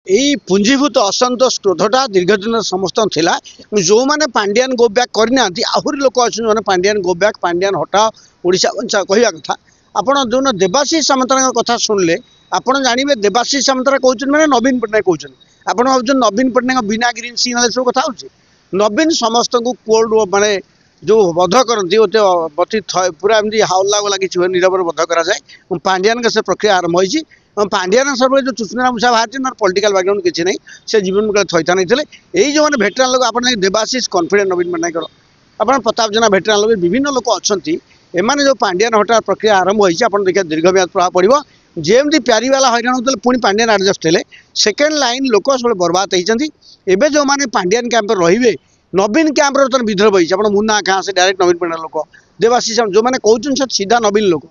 यही पुंजीभूत असंतोष क्रोधटा दीर्घ दिन समस्त थिला जो मैंने पांड्यान गो बैक करना आहरी लोक अच्छे पांड्यान गो बैक पांड्यान हटाओ ओडिशा बंचा कहवा कथा आपण जो देवाशीष सामंतराय कथा शुणिले आपड़ जानवे देवाशीष सामंतराय कहते मैंने नवीन पट्टनायक कहते आप नवीन पट्टनायक बिना ग्रीन सिग्नाल सब कथा हो नवीन समस्त को कोल्ड माने जो बध करती पूरा एमती हाउला लगी नीरव बध कराए पांड्यान का से प्रक्रिया आरंभ होती पांड्यान सब जो चुचुना मुसा बाहर पॉलिटिकल बैकग्राउंड किसी नहीं से जीवन में थैथान होते यही जो मैंने भेटरान लोग आप देवाशीष कॉन्फिडेंट नवीन पट्टनायक आप प्रताप जेना भेटरान लोग विभिन्न लोक अच्छा एमाने जो पांड्यान हटा प्रक्रिया आरंभ होती आप देखिए दीर्घ म्याद प्रभाव पड़ो जेमती प्यारीवाला हईराण होते पुणी पांड्यान एडजस्ट हेले सेकेंड लाइन लोक सब बर्बाद होती एवं जो मैंने पांड्यान कैंप रे नवीन कैंप बर्तमान विद्रोह होती आप मुन्ना खाँ से डायरेक्ट नवीन पट्टनायक लोक देवाशीष जो मैंने कहते सीधा नवीन लोक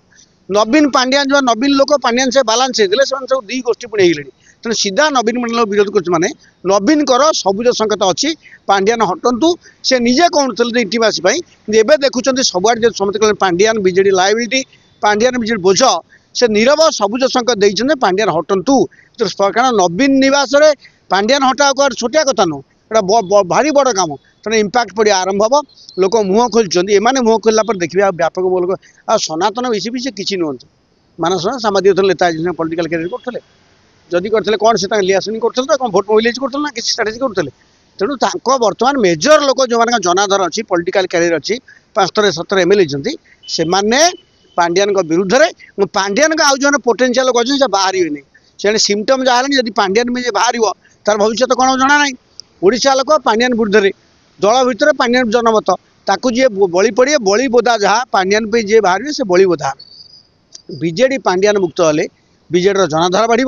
नवीन पांड्यान जो नवीन लोक पांड्यान से बालांस होते सब दी गोष्ठी पुणी होगले तेणु सीधा नवीन पट्टनायक विरोध कर नवीन कर सबुज संकेत अच्छी पांड्यान हटंतु से निजे कहते इटिवासी एवं देखुं सबुआड़े समस्त कहते Pandian BJD liability Pandian BJD बोझ से नीरव सबुज संकेत देते पांड्यान हटंतु कारण नवीन निवास पांड्यान हटा छोटिया कथा नुह एटा भारी बड़ काम तेना इम्पैक्ट पड़ा आरंभ हम लोक मुह खोलुँच एमाने मुह खोलला देखिए व्यापक बोल आ सनातन बेसी भी किसी नुहत मानस सामाजिक नेता पॉलिटिकल कैरियर करते जदि करते कौन से लियासनी करते कौन भोट मोबिलाइज करते ना किसी स्ट्राटेजी करते तेणु बर्तमान मेजर लोक जो मान जनाधार अच्छी पॉलिटिकल कैरियर अच्छी 5-7 एमएलए से पांड्यान विरुद्ध में पांड्यान आउ जो पोटेंशियल लोक अच्छे बाहर नहीं से सिम्पटम जहाँ जब पांड्यान में बाहर तार भविष्य कौन जाना ना ओडिशा लोक पांड्यान विरुद्ध दल भितर पांड्यान जनमत ताकू जी बलि पड़े बलि बोधा जहाँ पांड्यान पे जी बाहर से बलि बोधा बीजेडी पांड्यान मुक्त हेले बीजेडी जनाधार बढ़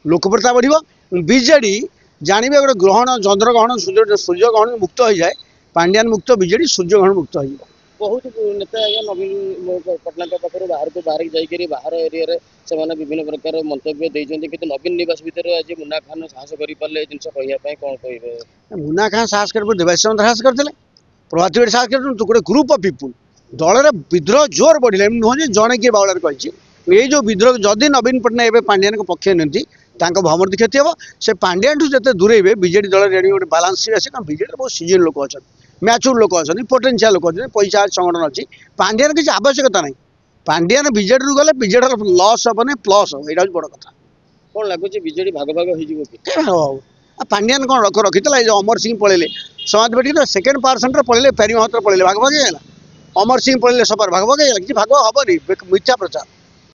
लोकप्रियता बढ़ बीजेडी जानवे गोटे ग्रहण चंद्रग्रहण सूर्यग्रहण मुक्त हो जाए पांड्यान मुक्त बीजेडी सूर्यग्रहण मुक्त हो बहुत नेता नवीन पट्टनायक पाखे बाहर को बाहर जाकर बाहर एरिया से विभिन्न प्रकार मंतव्य देते कि नवीन निवास भितर आज मुन्ना खान साहस करें जिन कहवाई कौन कहे मुन्ना खान साहस कर देवाशीष सामंत साहस करते प्रभात बेड़ी साहस कर गोटे ग्रुप ऑफ पीपुल दल विद्रोह जोर बढ़ला नुह जड़े किए बाउल कही ये जो विद्रोह जदि नवीन पट्टनायक पांड्यान को पक्ष नहीं भ्रमण क्षति हम से पांड्यान ठूँ जिते दूरेबे बीजेडी दल रेडी गोटे बालांस आसे कारण बीजेडी बहुत सीजन लोक अच्छा मैच्योर लोक अच्छा पोटेंशियल लोक अच्छे पैसा संगठन अच्छी पांड्यान किसी आवश्यकता ना पांड्यान बीजेडी रू गले बीजेडी लॉस हेने प्लस हम यहाँ बड़ कथा कौन लगुच बीजेडी भाग भाग हो पांड्यान कौन रखी अमर सिंह पलैले समाज पार्टी तो सेकेंड पार्सेंट पलैले फेरी महत्व पलैले भाग भाग अमर सिंह पलैले सबार भाग भाग किसी भाग हम नहीं मिथ्या प्रचार